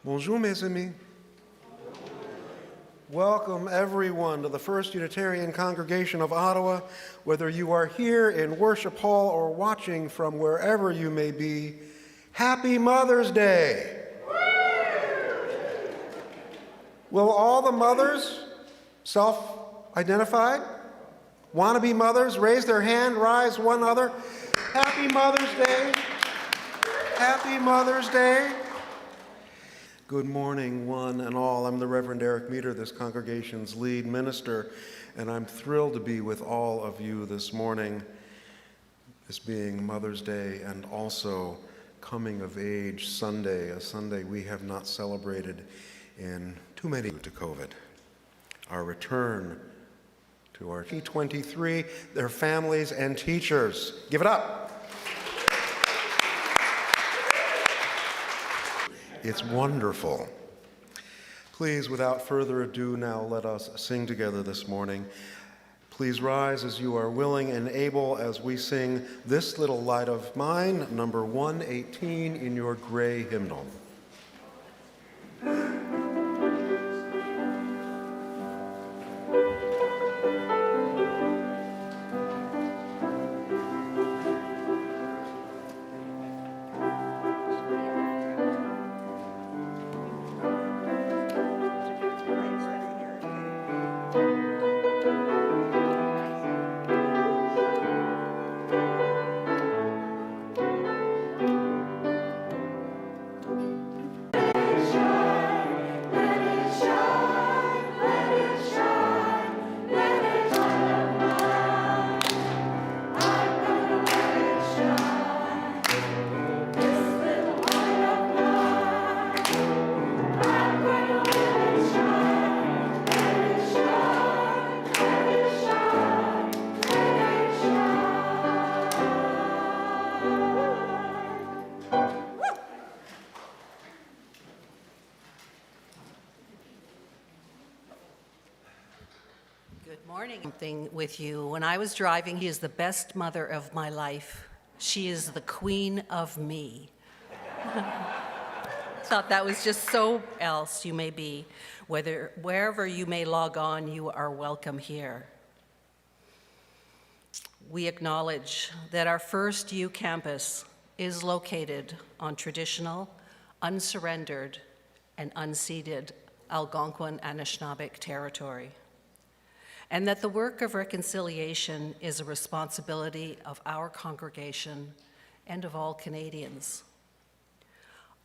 Bonjour, mes amis. Welcome, everyone, to the First Unitarian Congregation of Ottawa. Whether you are here in Worship Hall or watching from wherever you may be, Happy Mother's Day! Will all the mothers, self-identified, wannabe mothers, raise their hand, rise one other? Happy Mother's Day! Happy Mother's Day! Good morning, one and all. I'm the Reverend Eric Meter, this congregation's lead minister, and I'm thrilled to be with all of you this morning, this being Mother's Day and also Coming of Age Sunday, a Sunday we have not celebrated in too many due to COVID. Our return to our T23, their families and teachers. Give it up. It's wonderful. Please, without further ado, now let us sing together this morning. Please rise as you are willing and able as we sing This Little Light of Mine, number 118 in your gray hymnal. Something with you. When I was driving, he is the best mother of my life. She is the queen of me. Thought that was just so else you may be. Wherever you may log on, you are welcome here. We acknowledge that our FirstU campus is located on traditional, unsurrendered, and unceded Algonquin Anishinaabeg territory, and that the work of reconciliation is a responsibility of our congregation and of all Canadians.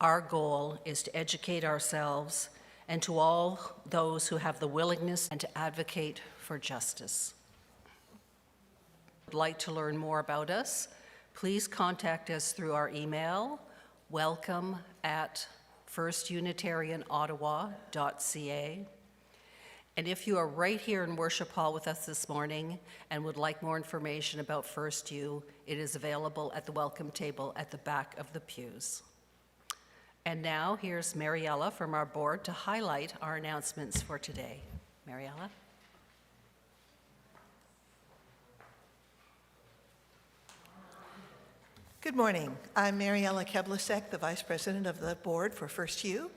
Our goal is to educate ourselves and to all those who have the willingness and to advocate for justice. If you'd like to learn more about us, please contact us through our email, welcome@firstunitarianottawa.ca. And if you are right here in Worship Hall with us this morning and would like more information about FirstU, it is available at the welcome table at the back of the pews. And now here's Mariella from our board to highlight our announcements for today. Mariella? Good morning. I'm Mariella Keblasek, the Vice President of the Board for FirstU,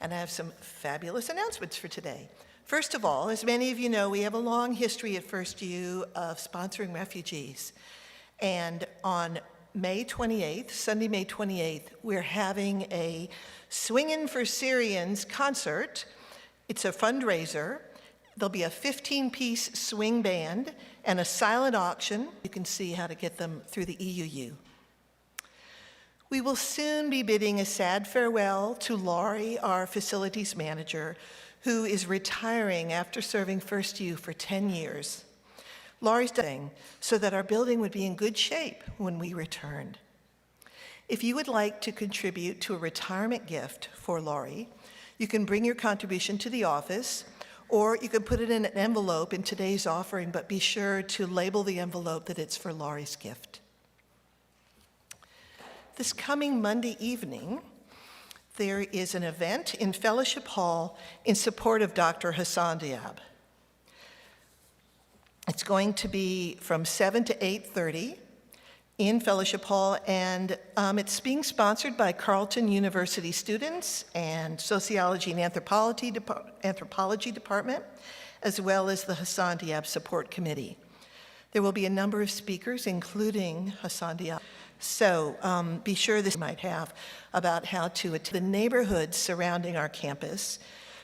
and I have some fabulous announcements for today. First of all, as many of you know, we have a long history at FirstU of sponsoring refugees. And on May 28th, Sunday, May 28th, we're having a Swingin' for Syrians concert. It's a fundraiser. There'll be a 15-piece swing band and a silent auction. You can see how to get them through the EUU. We will soon be bidding a sad farewell to Laurie, our facilities manager, who is retiring after serving FirstU for 10 years. Laurie's doing so that our building would be in good shape when we returned. If you would like to contribute to a retirement gift for Laurie, you can bring your contribution to the office, or you can put it in an envelope in today's offering, but be sure to label the envelope that it's for Laurie's gift. This coming Monday evening, there is an event in Fellowship Hall in support of Dr. Hassan Diab. It's going to be from 7 to 8:30 in Fellowship Hall, and it's being sponsored by Carleton University students and Sociology and Anthropology Department, as well as the Hassan Diab Support Committee. There will be a number of speakers, including Hassan Diab. So be sure this might have about how to attend the neighborhoods surrounding our campus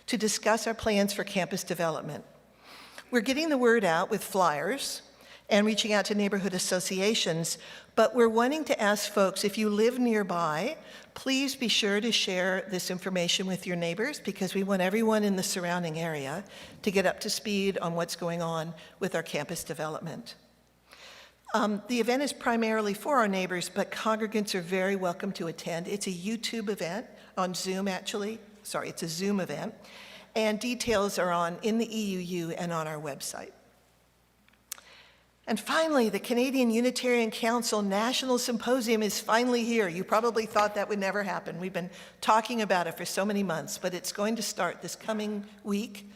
to discuss our plans for campus development. We're getting the word out with flyers and reaching out to neighborhood associations, but we're wanting to ask folks, if you live nearby, please be sure to share this information with your neighbors, because we want everyone in the surrounding area to get up to speed on what's going on with our campus development. The event is primarily for our neighbors, but congregants are very welcome to attend. It's a YouTube event on Zoom, actually. Sorry, it's a Zoom event. And details are in the EUU and on our website. And finally, the Canadian Unitarian Council National Symposium is finally here. You probably thought that would never happen. We've been talking about it for so many months, but it's going to start this coming week.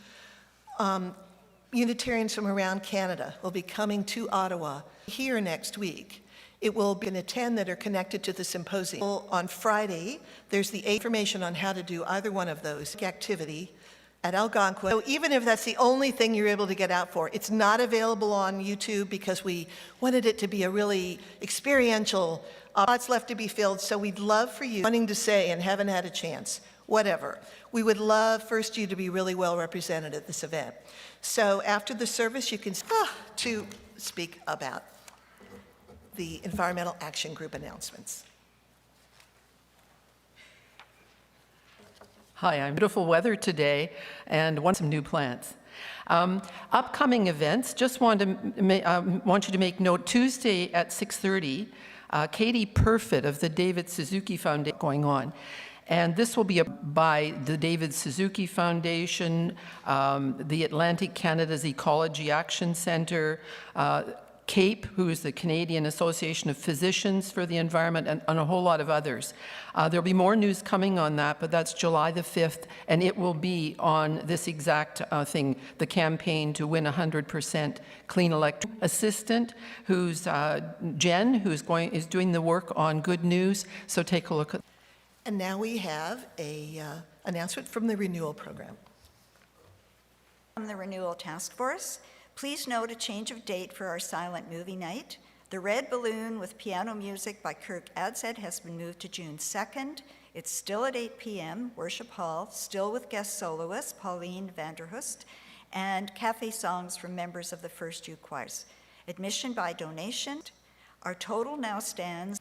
Unitarians from around Canada will be coming to Ottawa here next week. It will be an attend that are connected to the symposium. On Friday, there's the information on how to do either one of those activity at Algonquin. So even if that's the only thing you're able to get out for, it's not available on YouTube because we wanted it to be a really experiential, lots left to be filled. So we'd love for you, wanting to say and haven't had a chance, whatever. We would love FirstU to be really well represented at this event. So after the service, you can to speak about the Environmental Action Group announcements. Hi, I'm beautiful weather today and want some new plants. Upcoming events, just want you to make note, Tuesday at 6:30, Katie Perfit of the David Suzuki Foundation going on. And this will be by the David Suzuki Foundation, the Atlantic Canada's Ecology Action Centre, CAPE, who is the Canadian Association of Physicians for the Environment, and a whole lot of others. There'll be more news coming on that, but that's July the 5th, and it will be on this exact thing, the campaign to win 100% clean electricity. Assistant, who's Jen, who's is doing the work on Good News, so take a look at. And now we have an announcement from the Renewal Program. From the Renewal Task Force, please note a change of date for our silent movie night. The Red Balloon with piano music by Kirk Adset has been moved to June 2nd. It's still at 8 p.m., Worship Hall, still with guest soloist Pauline Vanderhust, and cafe songs from members of the FirstU choirs. Admission by donation. Our total now stands.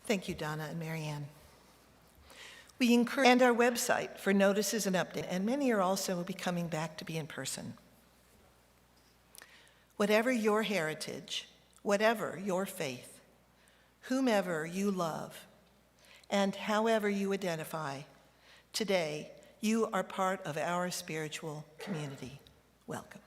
Thank you, Donna and Marianne. We encourage and our website for notices and updates, and many are also will be coming back to be in person. Whatever your heritage, whatever your faith, whomever you love, and however you identify, today you are part of our spiritual community. Welcome.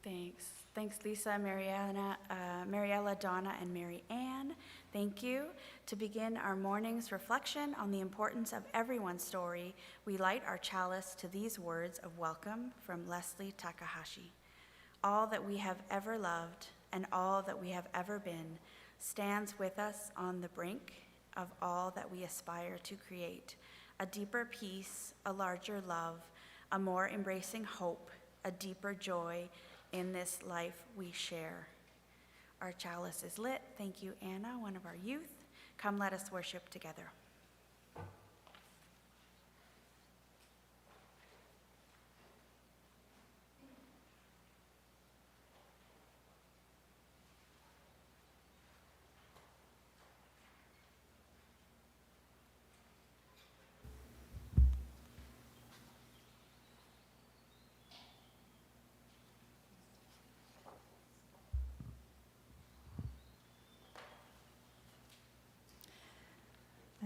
Thanks. Thanks, Lisa, Mariella, Donna, and Mary Ann. Thank you. To begin our morning's reflection on the importance of everyone's story, we light our chalice to these words of welcome from Leslie Takahashi. All that we have ever loved and all that we have ever been stands with us on the brink of all that we aspire to create. A deeper peace, a larger love, a more embracing hope, a deeper joy, in this life we share. Our chalice is lit. Thank you, Anna, one of our youth. Come, let us worship together.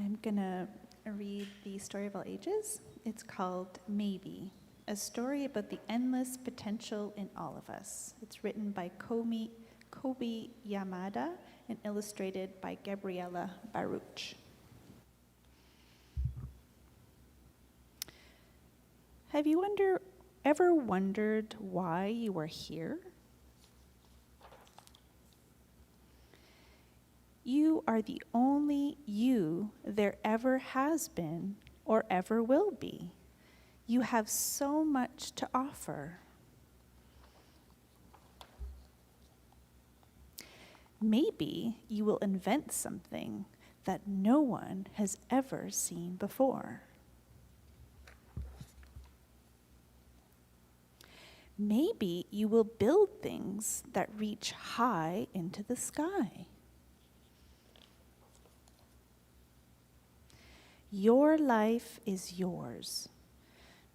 I'm going to read the story of all ages. It's called Maybe, a story about the endless potential in all of us. It's written by Kobe Yamada and illustrated by Gabriela Baruch. Have you ever wondered why you are here? You are the only you there ever has been or ever will be. You have so much to offer. Maybe you will invent something that no one has ever seen before. Maybe you will build things that reach high into the sky. Your life is yours.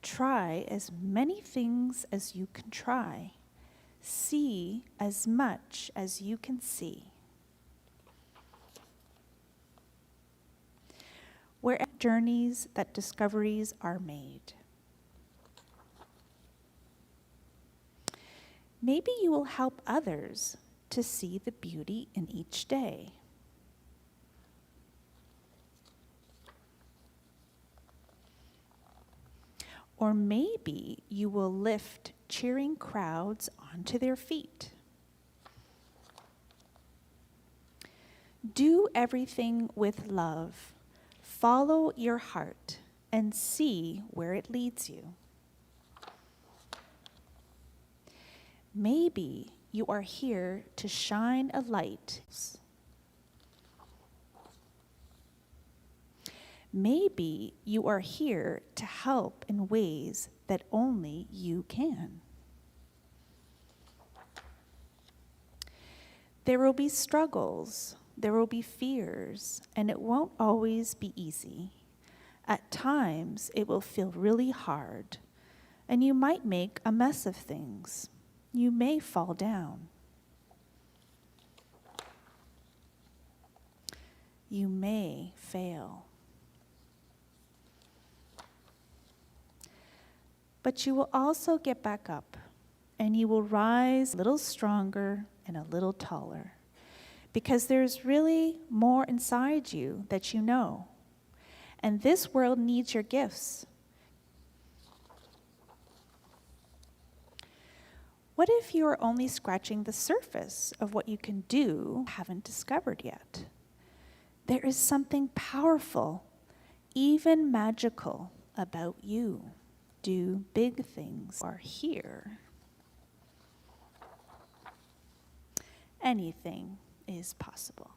Try as many things as you can try. See as much as you can see. Where journeys that discoveries are made. Maybe you will help others to see the beauty in each day. Or maybe you will lift cheering crowds onto their feet. Do everything with love. Follow your heart and see where it leads you. Maybe you are here to shine a light. Maybe you are here to help in ways that only you can. There will be struggles, there will be fears, and it won't always be easy. At times, it will feel really hard, and you might make a mess of things. You may fall down. You may fail. But you will also get back up, and you will rise a little stronger and a little taller, because there's really more inside you that you know. And this world needs your gifts. What if you are only scratching the surface of what you can do, haven't discovered yet? There is something powerful, even magical, about you. Do big things are here. Anything is possible.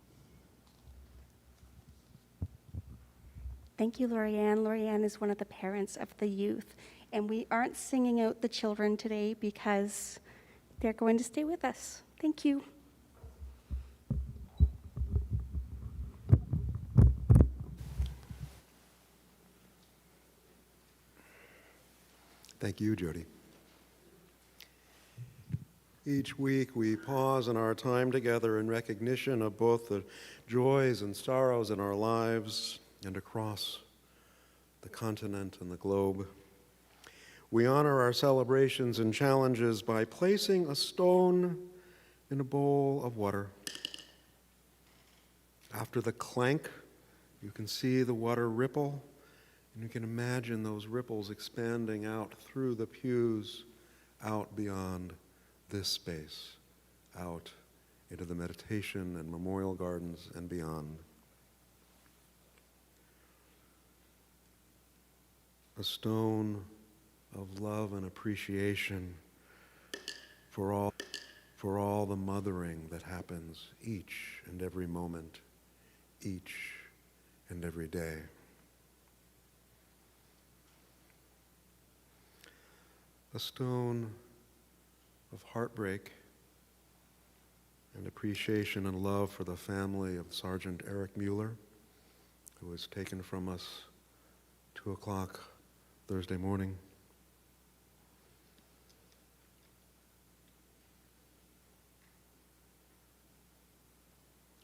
Thank you, Lorianne. Lorianne is one of the parents of the youth, and we aren't singing out the children today because they're going to stay with us. Thank you. Thank you, Jody. Each week we pause in our time together in recognition of both the joys and sorrows in our lives and across the continent and the globe. We honor our celebrations and challenges by placing a stone in a bowl of water. After the clank, you can see the water ripple, and you can imagine those ripples expanding out through the pews, out beyond this space, out into the meditation and memorial gardens and beyond. A stone of love and appreciation for all the mothering that happens each and every moment, each and every day. A stone of heartbreak and appreciation and love for the family of Sergeant Eric Mueller, who was taken from us 2 o'clock Thursday morning.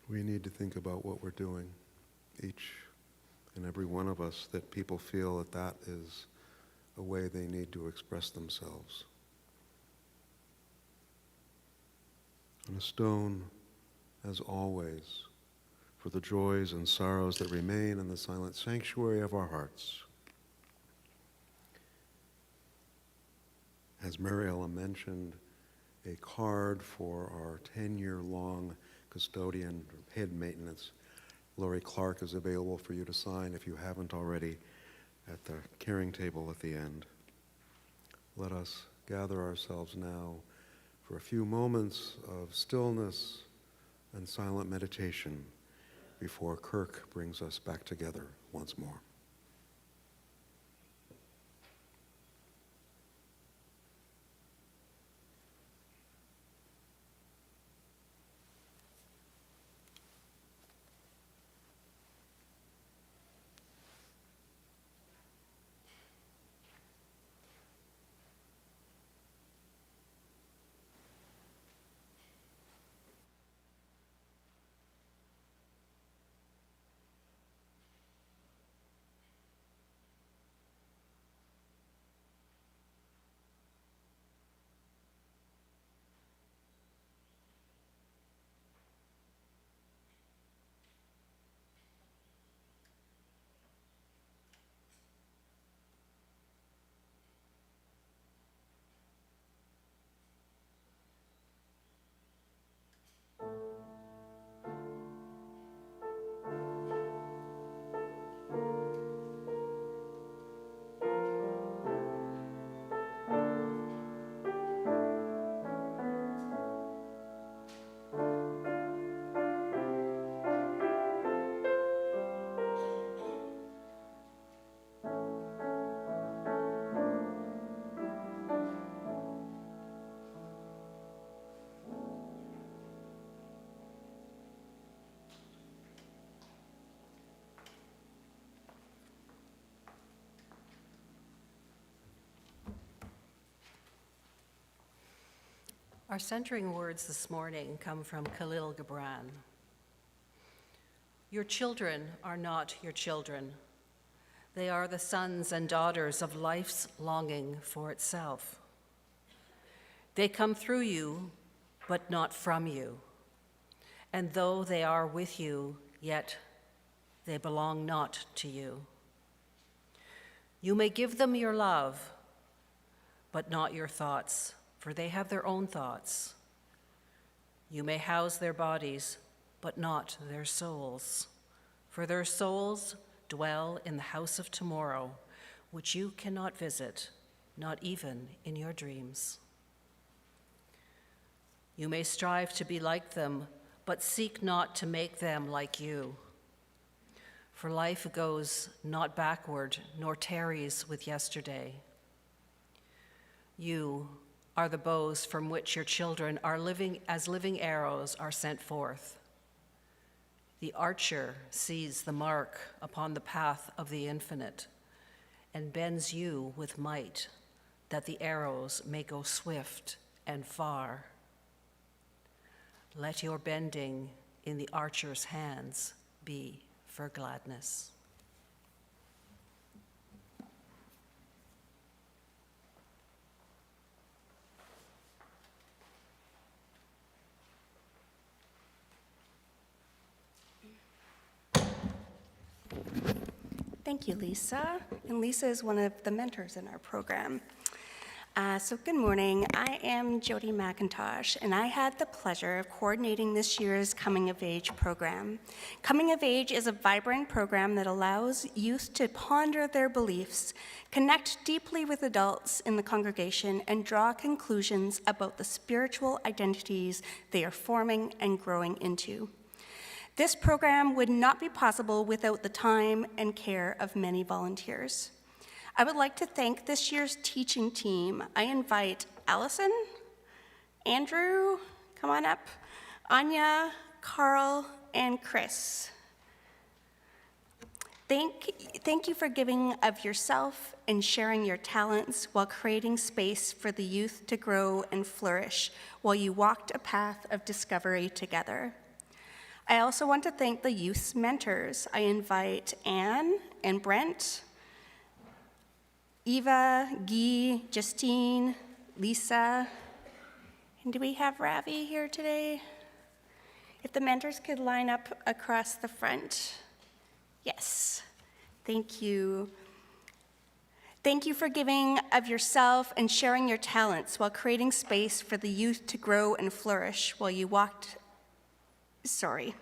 We need to think about what we're doing, each and every one of us, that people feel that that is a way they need to express themselves. And a stone, as always, for the joys and sorrows that remain in the silent sanctuary of our hearts. As Mariella mentioned, a card for our 10-year-long custodian, head maintenance. Lori Clark is available for you to sign if you haven't already at the caring table at the end. Let us gather ourselves now for a few moments of stillness and silent meditation before Kirk brings us back together once more. Our centering words this morning come from Khalil Gibran. Your children are not your children. They are the sons and daughters of life's longing for itself. They come through you, but not from you. And though they are with you, yet they belong not to you. You may give them your love, but not your thoughts, for they have their own thoughts. You may house their bodies, but not their souls, for their souls dwell in the house of tomorrow, which you cannot visit, not even in your dreams. You may strive to be like them, but seek not to make them like you. For life goes not backward, nor tarries with yesterday. You are the bows from which your children are living arrows are sent forth. The archer sees the mark upon the path of the infinite and bends you with might, that the arrows may go swift and far. Let your bending in the archer's hands be for gladness. Thank you, Lisa. And Lisa is one of the mentors in our program. So good morning. I am Jody McIntosh, and I had the pleasure of coordinating this year's Coming of Age program. Coming of Age is a vibrant program that allows youth to ponder their beliefs, connect deeply with adults in the congregation, and draw conclusions about the spiritual identities they are forming and growing into. This program would not be possible without the time and care of many volunteers. I would like to thank this year's teaching team. I invite Allison, Andrew, come on up, Anya, Carl, and Chris. Thank you for giving of yourself and sharing your talents while creating space for the youth to grow and flourish while you walked a path of discovery together. I also want to thank the youth's mentors. I invite Anne and Brent, Eva, Guy, Justine, Lisa, and do we have Ravi here today? If the mentors could line up across the front. Yes, thank you. Thank you for giving of yourself and sharing your talents while creating space for the youth to grow and flourish while you walked. Sorry.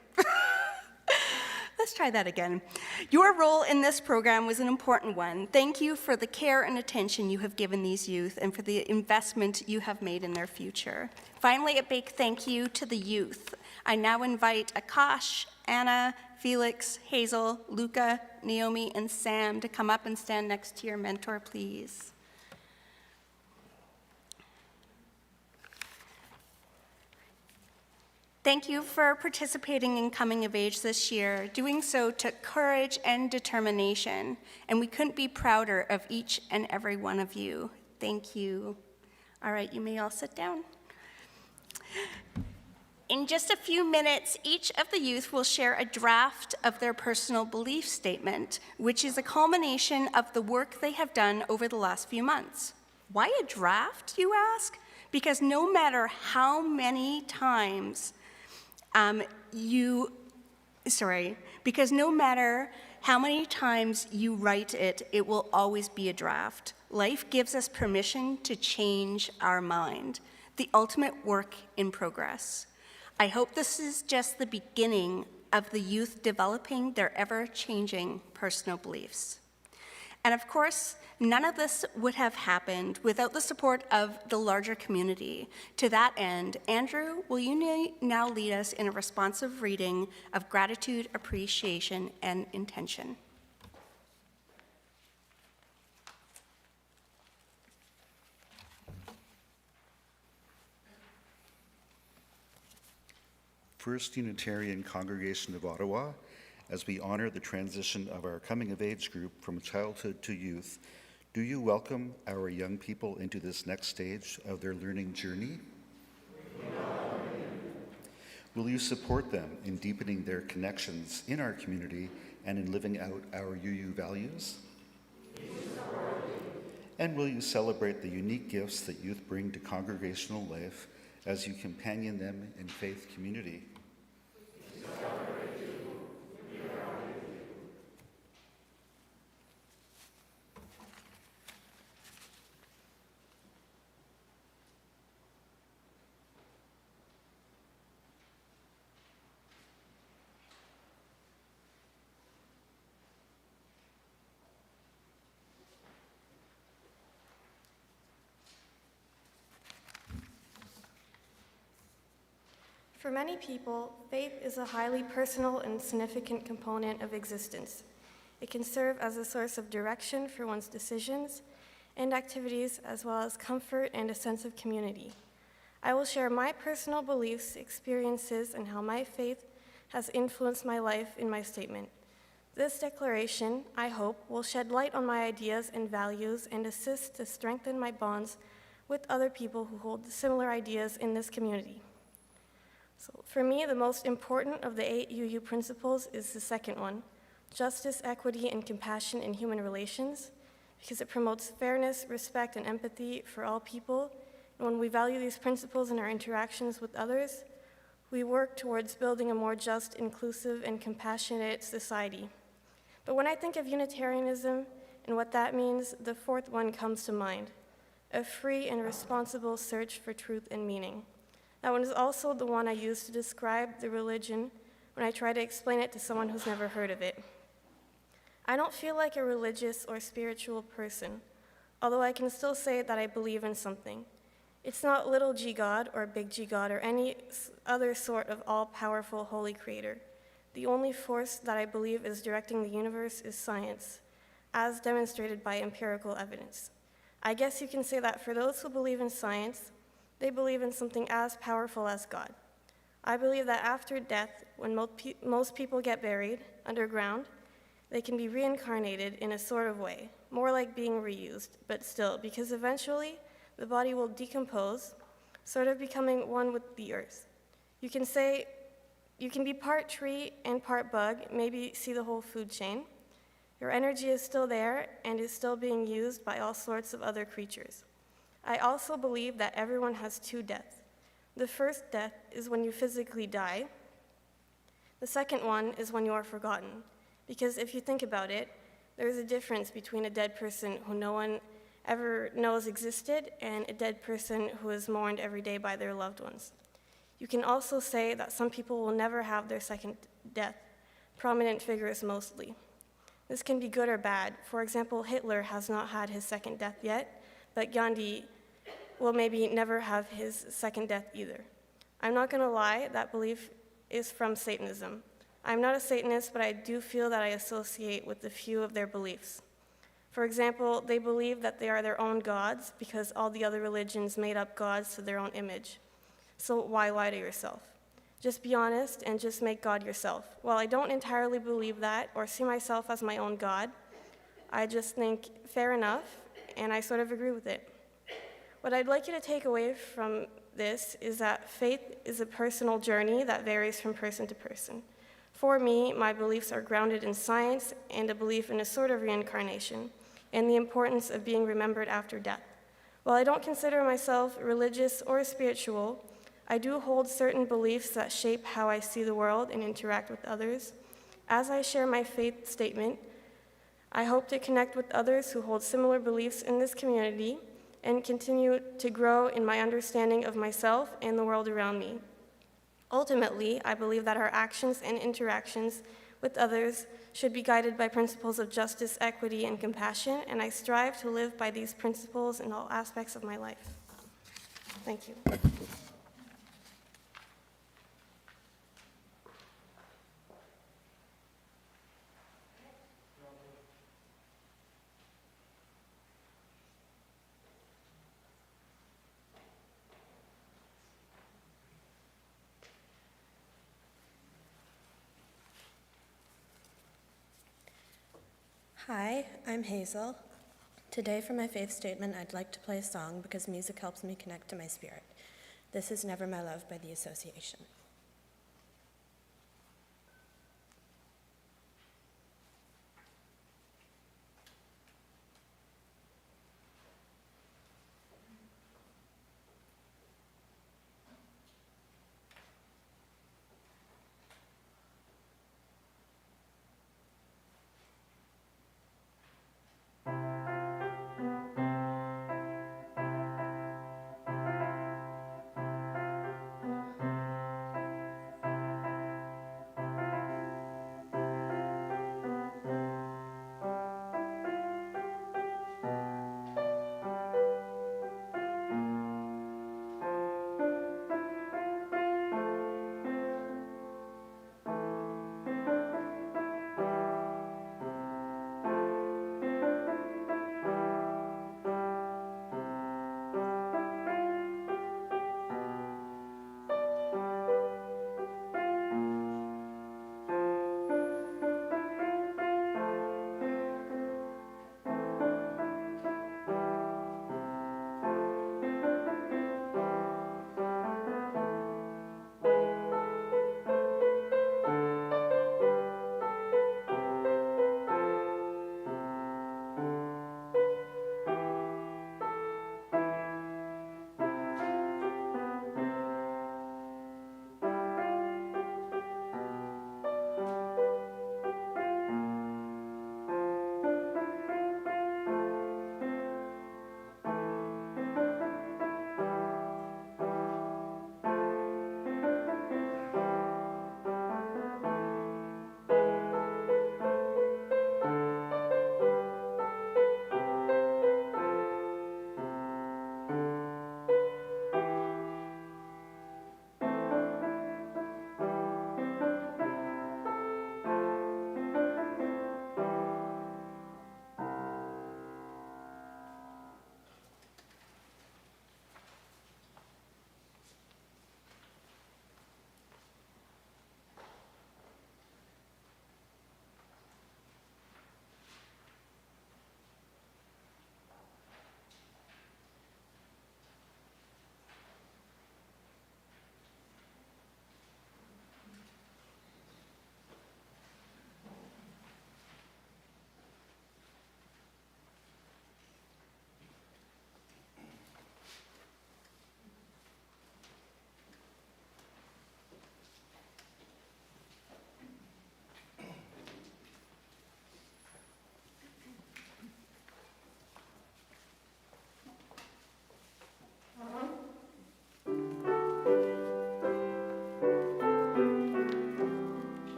Let's try that again. Your role in this program was an important one. Thank you for the care and attention you have given these youth and for the investment you have made in their future. Finally, a big thank you to the youth. I now invite Akash, Anna, Felix, Hazel, Luca, Naomi, and Sam to come up and stand next to your mentor, please. Thank you for participating in Coming of Age this year. Doing so took courage and determination, and we couldn't be prouder of each and every one of you. Thank you. All right, you may all sit down. In just a few minutes, each of the youth will share a draft of their personal belief statement, which is a culmination of the work they have done over the last few months. Why a draft, you ask? Because no matter how many times you write it, it will always be a draft. Life gives us permission to change our mind, the ultimate work in progress. I hope this is just the beginning of the youth developing their ever-changing personal beliefs. And of course, none of this would have happened without the support of the larger community. To that end, Andrew, will you now lead us in a responsive reading of gratitude, appreciation, and intention? First Unitarian Congregation of Ottawa, as we honor the transition of our coming of age group from childhood to youth, do you welcome our young people into this next stage of their learning journey? Will you support them in deepening their connections in our community and in living out our UU values? And will you celebrate the unique gifts that youth bring to congregational life as you companion them in faith community? For many people, faith is a highly personal and significant component of existence. It can serve as a source of direction for one's decisions and activities, as well as comfort and a sense of community. I will share my personal beliefs, experiences, and how my faith has influenced my life in my statement. This declaration, I hope, will shed light on my ideas and values and assist to strengthen my bonds with other people who hold similar ideas in this community. So for me, the most important of the 8 UU principles is the second one, justice, equity, and compassion in human relations, because it promotes fairness, respect, and empathy for all people. And when we value these principles in our interactions with others, we work towards building a more just, inclusive, and compassionate society. But when I think of Unitarianism and what that means, the fourth one comes to mind, a free and responsible search for truth and meaning. That one is also the one I use to describe the religion when I try to explain it to someone who's never heard of it. I don't feel like a religious or spiritual person, although I can still say that I believe in something. It's not little g God or big G God or any other sort of all-powerful holy creator. The only force that I believe is directing the universe is science, as demonstrated by empirical evidence. I guess you can say that for those who believe in science, they believe in something as powerful as God. I believe that after death, when most people get buried underground, they can be reincarnated in a sort of way, more like being reused, but still, because eventually the body will decompose, sort of becoming one with the earth. You can say, you can be part tree and part bug, maybe see the whole food chain. Your energy is still there and is still being used by all sorts of other creatures. I also believe that everyone has 2 deaths. The first death is when you physically die. The second one is when you are forgotten. Because if you think about it, There is a difference between a dead person who no one ever knows existed and a dead person who is mourned every day by their loved ones. You can also say that some people will never have their second death, prominent figures mostly. This can be good or bad. For example, Hitler has not had his second death yet, but Gandhi will maybe never have his second death either. I'm not going to lie, that belief is from Satanism. I'm not a Satanist, but I do feel that I associate with a few of their beliefs. For example, they believe that they are their own gods because all the other religions made up gods to their own image. So why lie to yourself? Just be honest and just make God yourself. While I don't entirely believe that or see myself as my own God, I just think fair enough, and I sort of agree with it. What I'd like you to take away from this is that faith is a personal journey that varies from person to person. For me, my beliefs are grounded in science and a belief in a sort of reincarnation and the importance of being remembered after death. While I don't consider myself religious or spiritual, I do hold certain beliefs that shape how I see the world and interact with others. As I share my faith statement, I hope to connect with others who hold similar beliefs in this community and continue to grow in my understanding of myself and the world around me. Ultimately, I believe that our actions and interactions with others should be guided by principles of justice, equity, and compassion, and I strive to live by these principles in all aspects of my life. Thank you. Hi, I'm Hazel. Today for my faith statement, I'd like to play a song because music helps me connect to my spirit. This is Never My Love by The Association.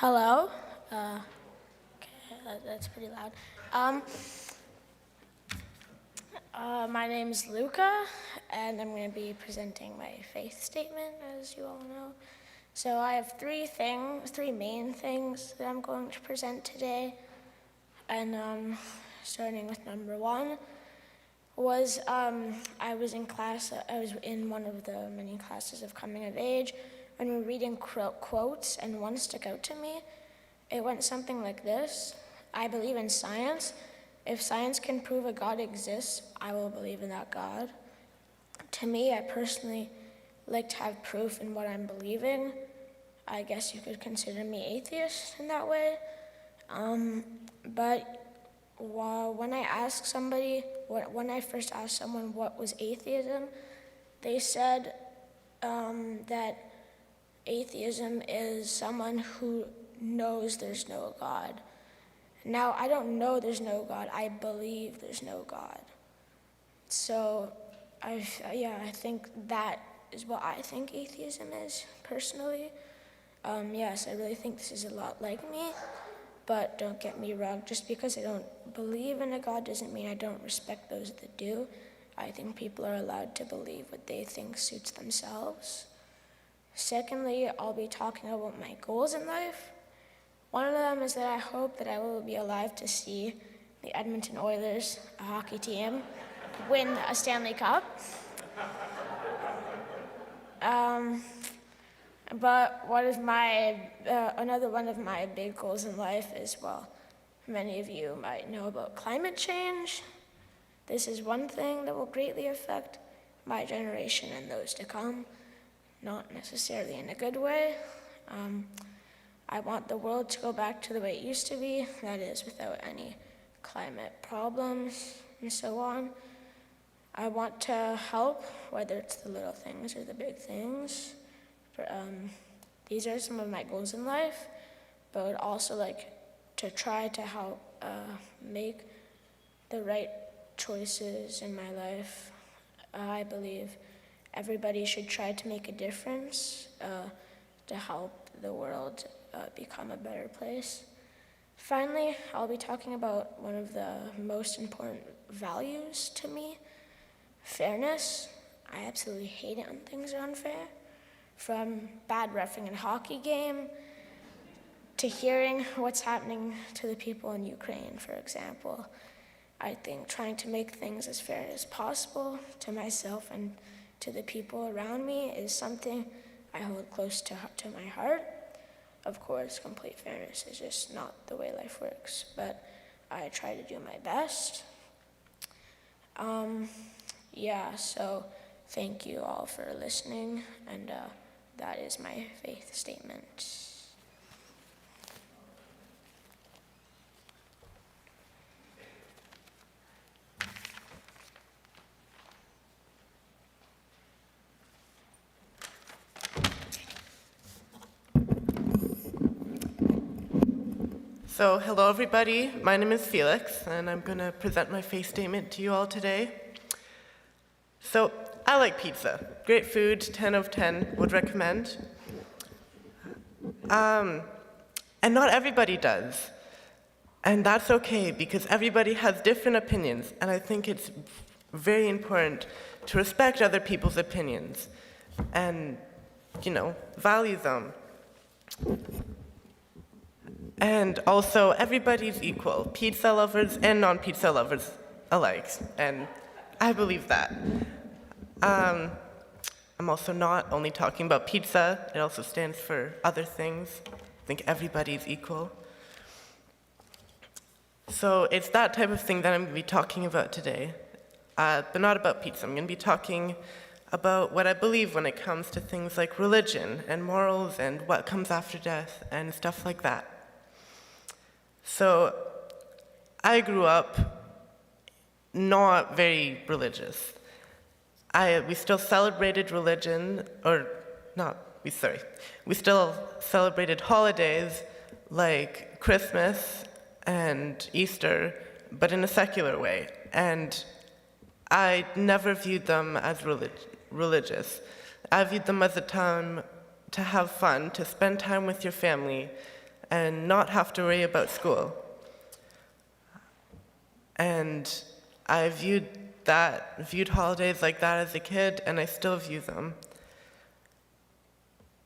Hello. That's pretty loud. My name is Luca, and I'm going to be presenting my faith statement, as you all know. So I have three main things that I'm going to present today. And starting with number one was I was in one of the many classes of coming of age, and we were reading quotes, and one stuck out to me. It went something like this: I believe in science. If science can prove a God exists, I will believe in that God. To me, I personally like to have proof in what I'm believing. I guess you could consider me atheist in that way. But when I first asked someone what was atheism, they said that atheism is someone who knows there's no God. Now, I don't know there's no God. I believe there's no God. So, I think that is what I think atheism is, personally. Yes, I really think this is a lot like me, but don't get me wrong. Just because I don't believe in a God doesn't mean I don't respect those that do. I think people are allowed to believe what they think suits themselves. Secondly, I'll be talking about my goals in life. One of them is that I hope that I will be alive to see the Edmonton Oilers, a hockey team, win a Stanley Cup. But another one of my big goals in life is, well, many of you might know about climate change. This is one thing that will greatly affect my generation and those to come, not necessarily in a good way. I want the world to go back to the way it used to be, that is, without any climate problems and so on. I want to help, whether it's the little things or the big things. These are some of my goals in life, but I would also like to try to help make the right choices in my life. I believe everybody should try to make a difference to help the world become a better place. Finally, I'll be talking about one of the most important values to me, fairness. I absolutely hate it when things are unfair. From bad reffing in a hockey game to hearing what's happening to the people in Ukraine, for example. I think trying to make things as fair as possible to myself and to the people around me is something I hold close to my heart. Of course, complete fairness is just not the way life works, but I try to do my best. So thank you all for listening, and that is my faith statement. So, hello everybody, my name is Felix, and I'm going to present my faith statement to you all today. So, I like pizza. Great food, 10 out of 10, would recommend. And not everybody does. And that's okay, because everybody has different opinions, and I think it's very important to respect other people's opinions and, value them. And also, everybody's equal, pizza lovers and non-pizza lovers alike, and I believe that. I'm also not only talking about pizza, it also stands for other things. I think everybody's equal. So it's that type of thing that I'm going to be talking about today, but not about pizza. I'm going to be talking about what I believe when it comes to things like religion and morals and what comes after death and stuff like that. So, I grew up not very religious. We still celebrated we still celebrated holidays like Christmas and Easter, but in a secular way. And I never viewed them as religious. I viewed them as a time to have fun, to spend time with your family, and not have to worry about school. And I viewed holidays like that as a kid, and I still view them.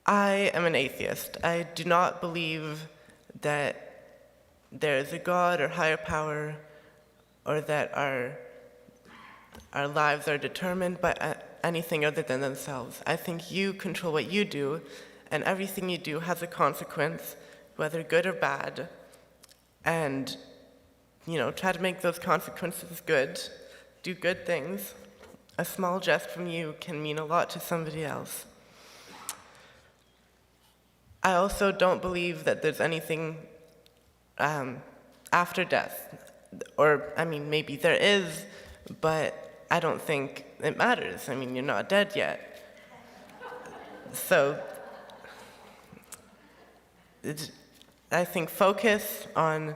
I am an atheist. I do not believe that there is a God or higher power, or that our lives are determined by anything other than themselves. I think you control what you do, and everything you do has a consequence, whether good or bad. And, try to make those consequences good. Do good things. A small jest from you can mean a lot to somebody else. I also don't believe that there's anything after death. Or, maybe there is, but I don't think it matters. You're not dead yet. So, I think focus on,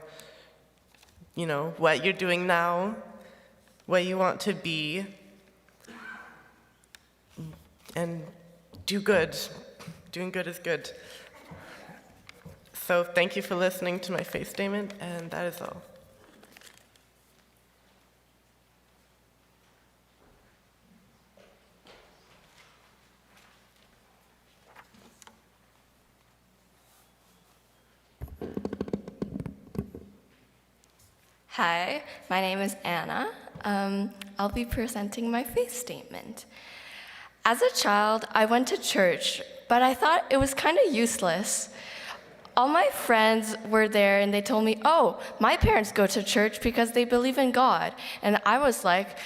what you're doing now, what you want to be, and do good. Doing good is good. So thank you for listening to my faith statement, and that is all. Hi, my name is Anna. I'll be presenting my faith statement. As a child, I went to church, but I thought it was kind of useless. All my friends were there and they told me, oh, my parents go to church because they believe in God. And I was like,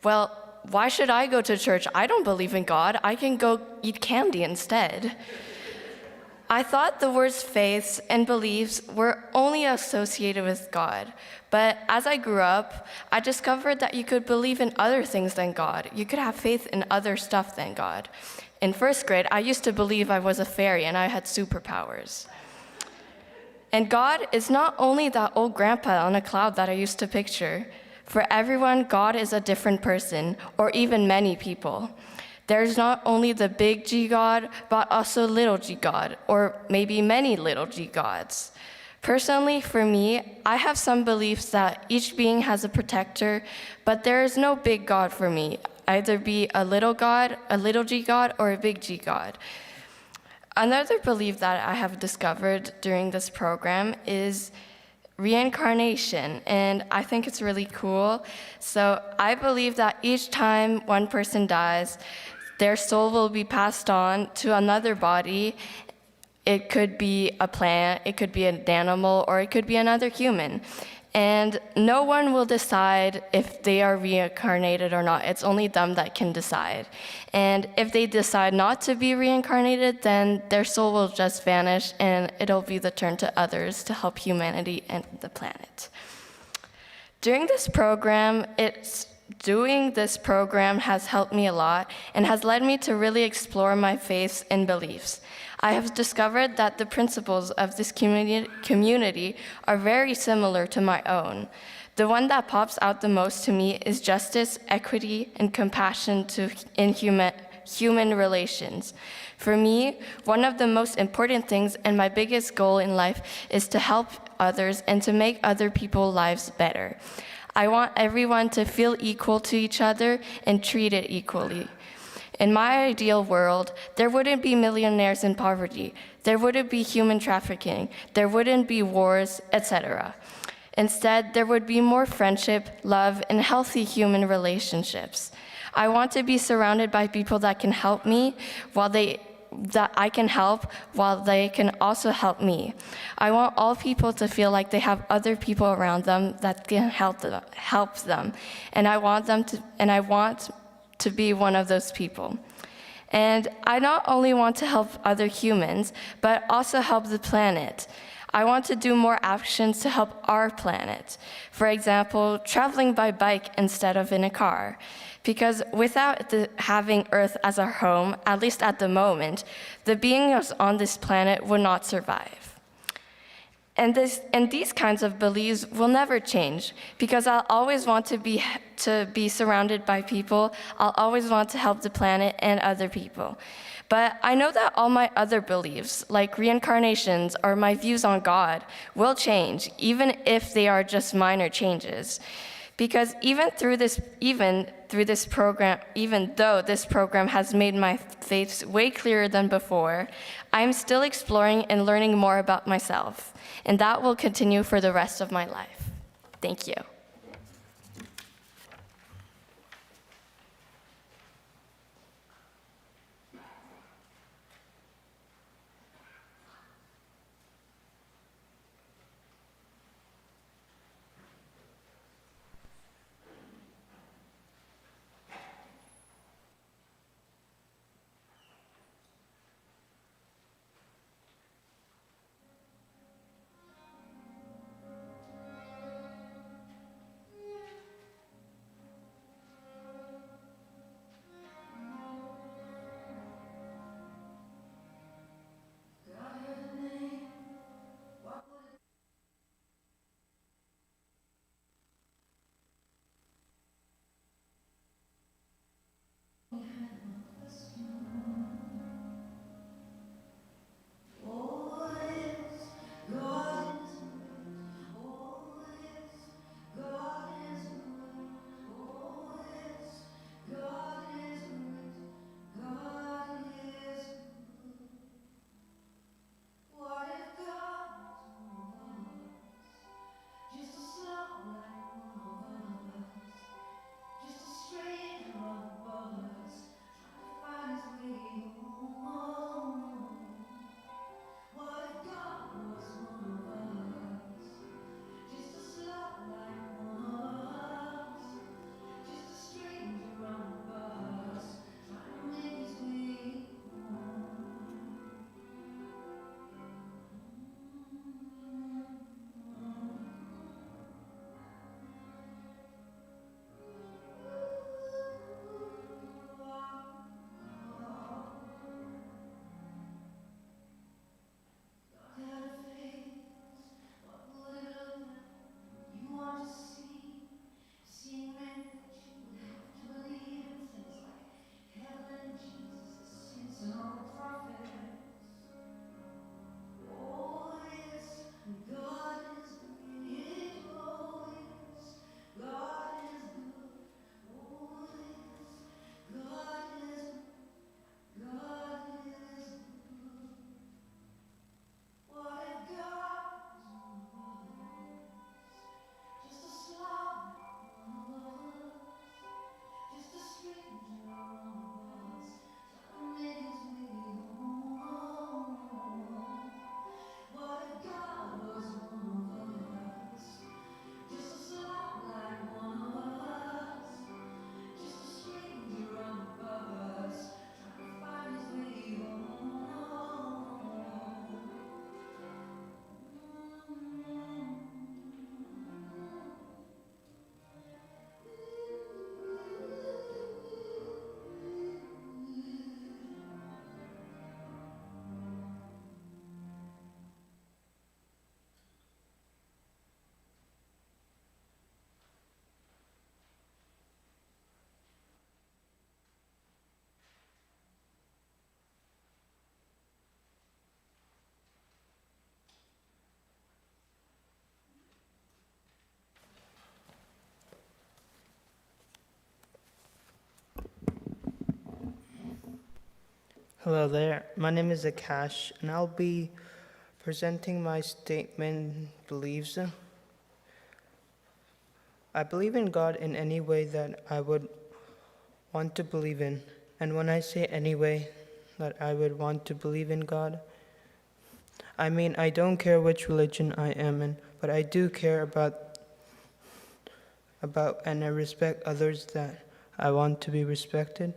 well, why should I go to church? I don't believe in God. I can go eat candy instead. I thought the words faiths and beliefs were only associated with God. But as I grew up, I discovered that you could believe in other things than God. You could have faith in other stuff than God. In first grade, I used to believe I was a fairy and I had superpowers. And God is not only that old grandpa on a cloud that I used to picture. For everyone, God is a different person, or even many people. There's not only the big G God, but also little g God, or maybe many little g gods. Personally, for me, I have some beliefs that each being has a protector, but there is no big God for me, either be a little God, a little g God, or a big G God. Another belief that I have discovered during this program is reincarnation, and I think it's really cool. So I believe that each time one person dies, their soul will be passed on to another body. It could be a plant, it could be an animal, or it could be another human. And no one will decide if they are reincarnated or not. It's only them that can decide. And if they decide not to be reincarnated, then their soul will just vanish and it'll be the turn to others to help humanity and the planet. Doing this program has helped me a lot and has led me to really explore my faiths and beliefs. I have discovered that the principles of this community are very similar to my own. The one that pops out the most to me is justice, equity, and compassion in human relations. For me, one of the most important things and my biggest goal in life is to help others and to make other people's lives better. I want everyone to feel equal to each other and treated equally. In my ideal world, there wouldn't be millionaires in poverty, there wouldn't be human trafficking, there wouldn't be wars, etc. Instead, there would be more friendship, love, and healthy human relationships. I want to be surrounded by people that can help me that I can help while they can also help me. I want all people to feel like they have other people around them that can help them. And I want to be one of those people. And I not only want to help other humans, but also help the planet. I want to do more actions to help our planet. For example, traveling by bike instead of in a car. Because without having Earth as our home, at least at the moment, the beings on this planet would not survive. And these kinds of beliefs will never change because I'll always want to be surrounded by people. I'll always want to help the planet and other people. But I know that all my other beliefs, like reincarnations or my views on God, will change, even if they are just minor changes. Because even though this program has made my faiths way clearer than before, I'm still exploring and learning more about myself. And that will continue for the rest of my life. Thank you. Hello there, my name is Akash, and I'll be presenting my statement beliefs. I believe in God in any way that I would want to believe in. And when I say any way that I would want to believe in God, I mean I don't care which religion I am in, but I do care about and I respect others that I want to be respected.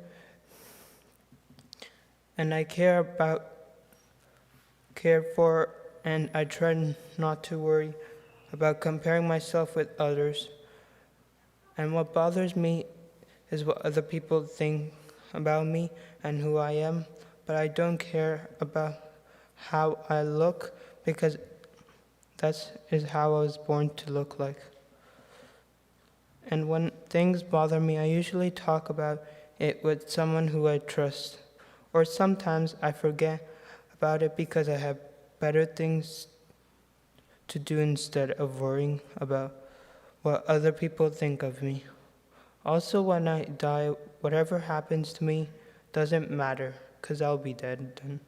And I care for, and I try not to worry about comparing myself with others. And what bothers me is what other people think about me and who I am, but I don't care about how I look because That is how I was born to look like. And when things bother me, I usually talk about it with someone who I trust. Or sometimes I forget about it because I have better things to do instead of worrying about what other people think of me. Also, when I die, whatever happens to me doesn't matter, because I'll be dead then.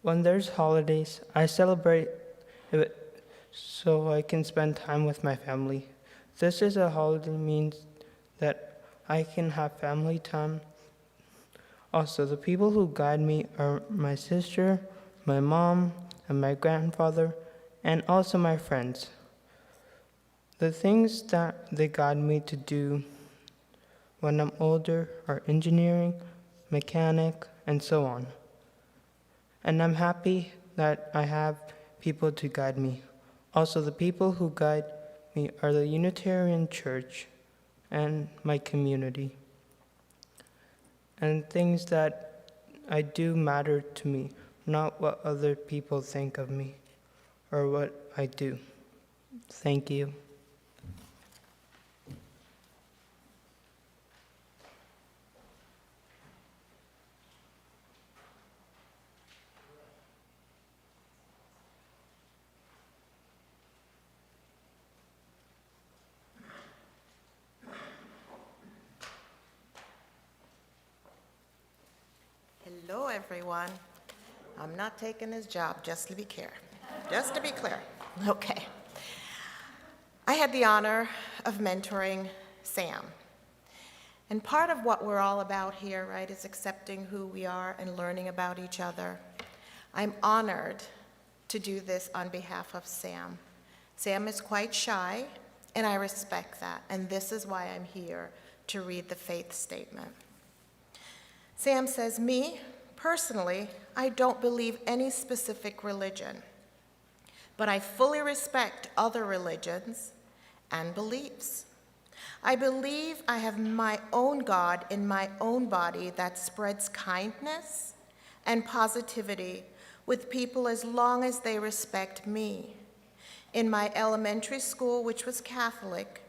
When there's holidays, I celebrate it so I can spend time with my family. This is a holiday means that I can have family time. Also, the people who guide me are my sister, my mom, and my grandfather, and also my friends. The things that they guide me to do when I'm older are engineering, mechanic, and so on. And I'm happy that I have people to guide me. Also, the people who guide me are the Unitarian Church and my community. And things that I do matter to me, not what other people think of me or what I do. Thank you. Hello, everyone. I'm not taking this job, just to be clear. Just to be clear. Okay. I had the honor of mentoring Sam. And part of what we're all about here, right, is accepting who we are and learning about each other. I'm honored to do this on behalf of Sam. Sam is quite shy, and I respect that. And this is why I'm here to read the faith statement. Sam says, me, personally, I don't believe any specific religion, but I fully respect other religions and beliefs. I believe I have my own God in my own body that spreads kindness and positivity with people as long as they respect me. In my elementary school, which was Catholic,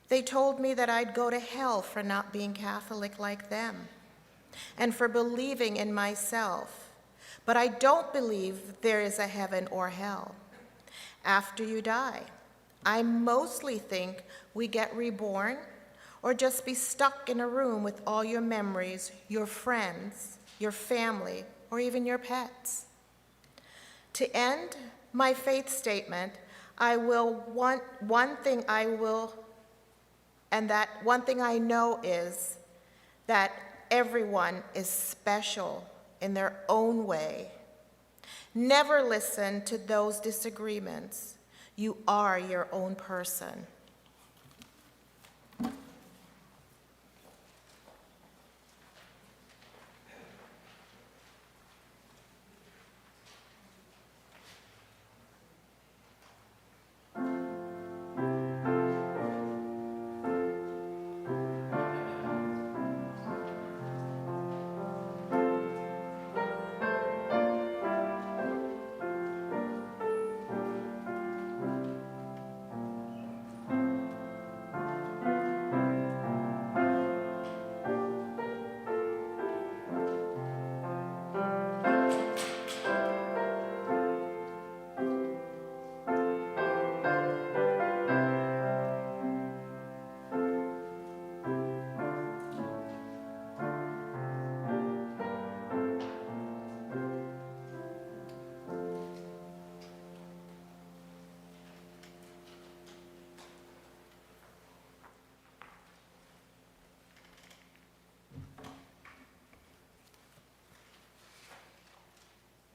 they told me that I'd go to hell for not being Catholic like them, and for believing in myself. But I don't believe there is a heaven or hell. After you die, I mostly think we get reborn or just be stuck in a room with all your memories, your friends, your family, or even your pets. To end my faith statement, one thing I know is that everyone is special in their own way. Never listen to those disagreements. You are your own person.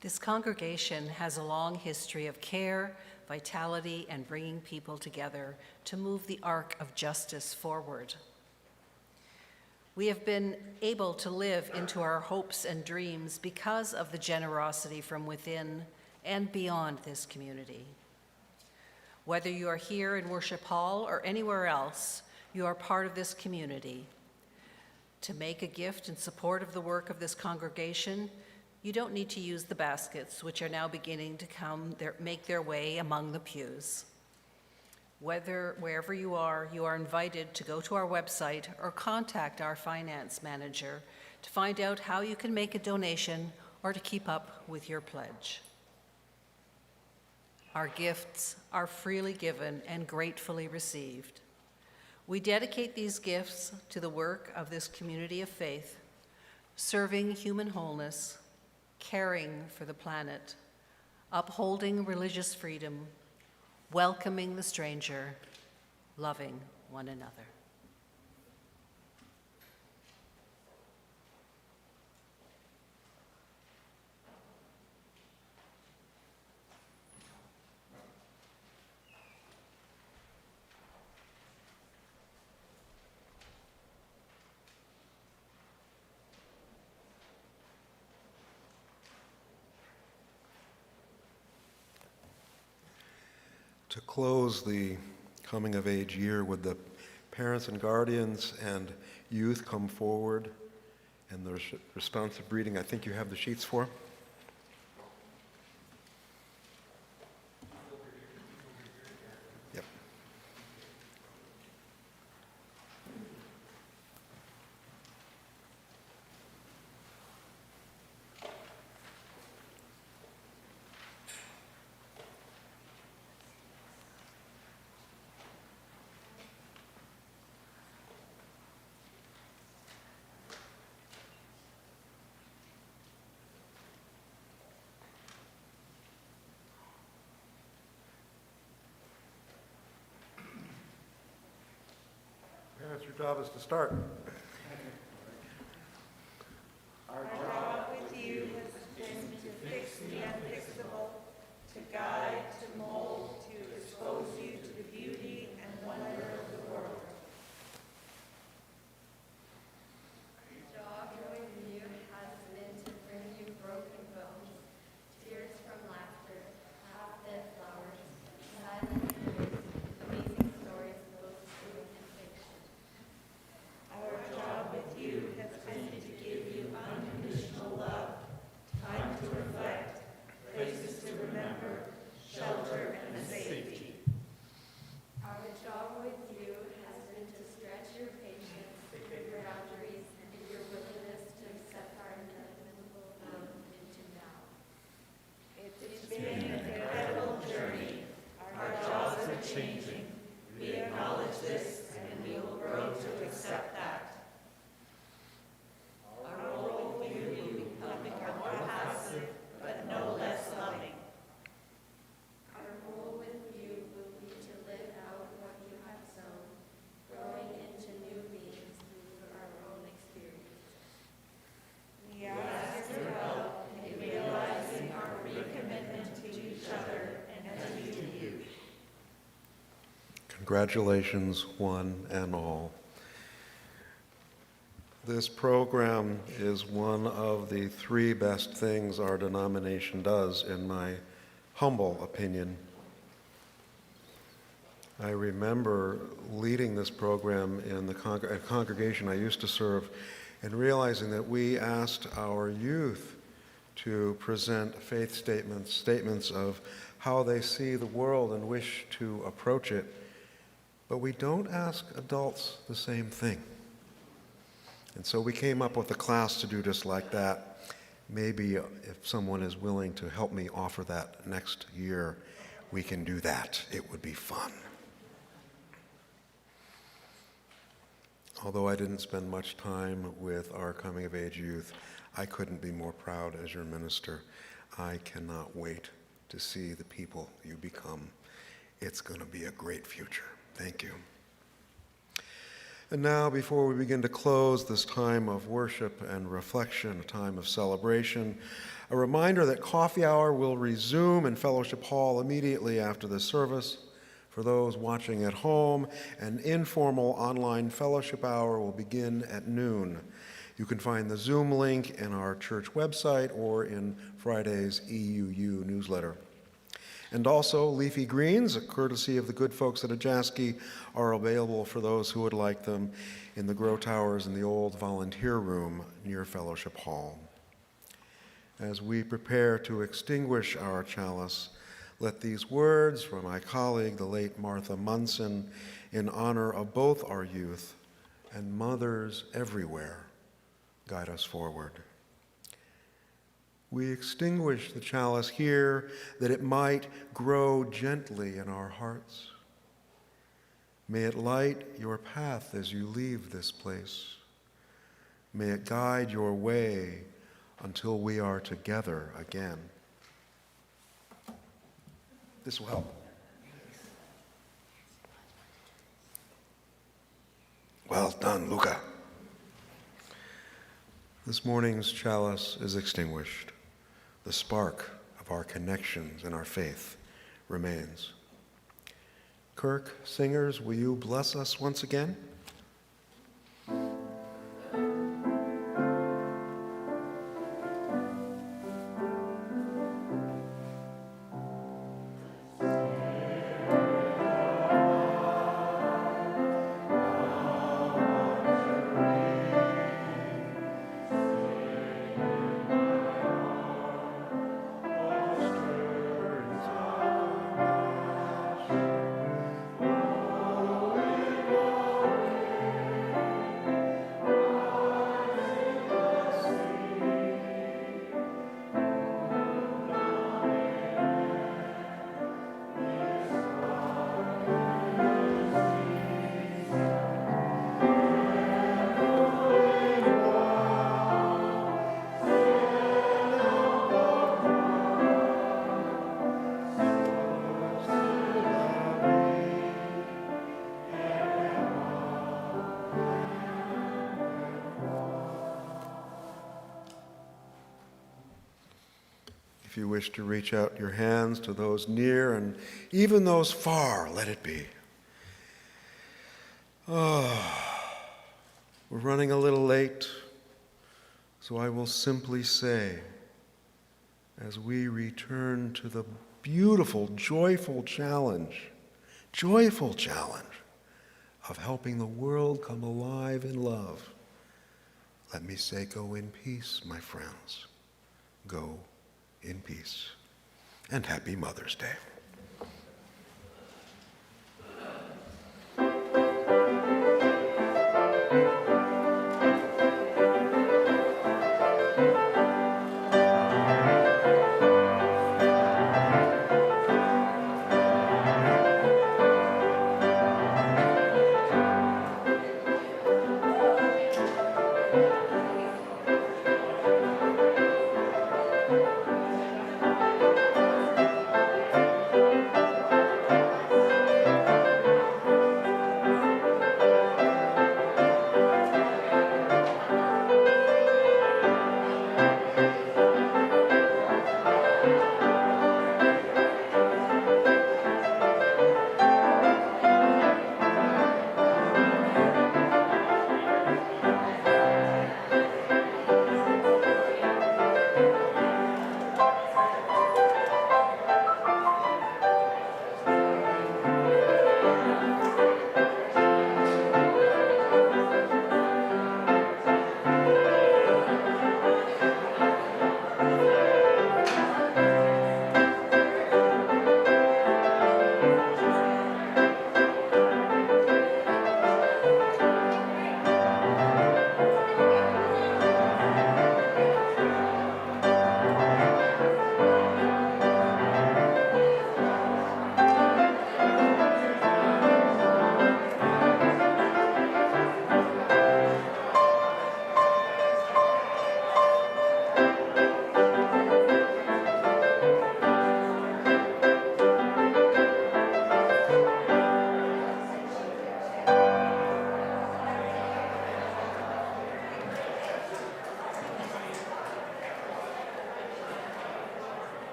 This congregation has a long history of care, vitality, and bringing people together to move the arc of justice forward. We have been able to live into our hopes and dreams because of the generosity from within and beyond this community. Whether you are here in Worship Hall or anywhere else, you are part of this community. To make a gift in support of the work of this congregation, You don't need to use the baskets, which are now beginning to make their way among the pews. Wherever you are invited to go to our website or contact our finance manager to find out how you can make a donation or to keep up with your pledge. Our gifts are freely given and gratefully received. We dedicate these gifts to the work of this community of faith, serving human wholeness, caring for the planet, upholding religious freedom, welcoming the stranger, loving one another. To close the coming of age year, would the parents and guardians and youth come forward and the responsive reading? I think you have the sheets for. Yep. Parents, your job is to start. Our job with you has been to fix the unfixable, to guide, to mold, to expose you to the beauty and wonder of the world. Our job with you has been to bring you broken bones, tears from laughter, half-dead flowers, silent tears, amazing stories both true and fiction. Our job with you has been to give you unconditional love, time to reflect, places to remember, shelter, and safety. Our job with you has been to stretch your patience, your boundaries, and your willingness to accept our inevitable growth into now. It's been an incredible journey. Our jobs are changing. We acknowledge this, and we will grow to accept that. Our role with you will become more passive, but no less loving. Our role with you will be to live out what you have sown, growing into new beings through our own experience. We ask your help in realizing our recommitment to each other and to you. Congratulations, one and all. This program is one of the three best things our denomination does, in my humble opinion. I remember leading this program in the congregation I used to serve and realizing that we asked our youth to present faith statements, statements of how they see the world and wish to approach it. But we don't ask adults the same thing. And so we came up with a class to do just like that. Maybe if someone is willing to help me offer that next year, we can do that. It would be fun. Although I didn't spend much time with our coming-of-age youth, I couldn't be more proud as your minister. I cannot wait to see the people you become. It's going to be a great future. Thank you. And now, before we begin to close this time of worship and reflection, a time of celebration, a reminder that coffee hour will resume in Fellowship Hall immediately after the service. For those watching at home, an informal online fellowship hour will begin at noon. You can find the Zoom link in our church website or in Friday's EUU newsletter. And also, leafy greens, a courtesy of the good folks at Ajaski, are available for those who would like them in the grow towers in the old volunteer room near Fellowship Hall. As we prepare to extinguish our chalice, let these words from my colleague, the late Martha Munson, in honor of both our youth and mothers everywhere, guide us forward. We extinguish the chalice here that it might grow gently in our hearts. May it light your path as you leave this place. May it guide your way until we are together again. This will help. Well done, Luca. This morning's chalice is extinguished. The spark of our connections and our faith remains. Kirk, singers, will you bless us once again? If you wish to reach out your hands to those near and even those far, let it be. Oh, we're running a little late, so I will simply say, as we return to the beautiful, joyful challenge of helping the world come alive in love, let me say, go in peace, my friends. Go in peace. And happy Mother's Day.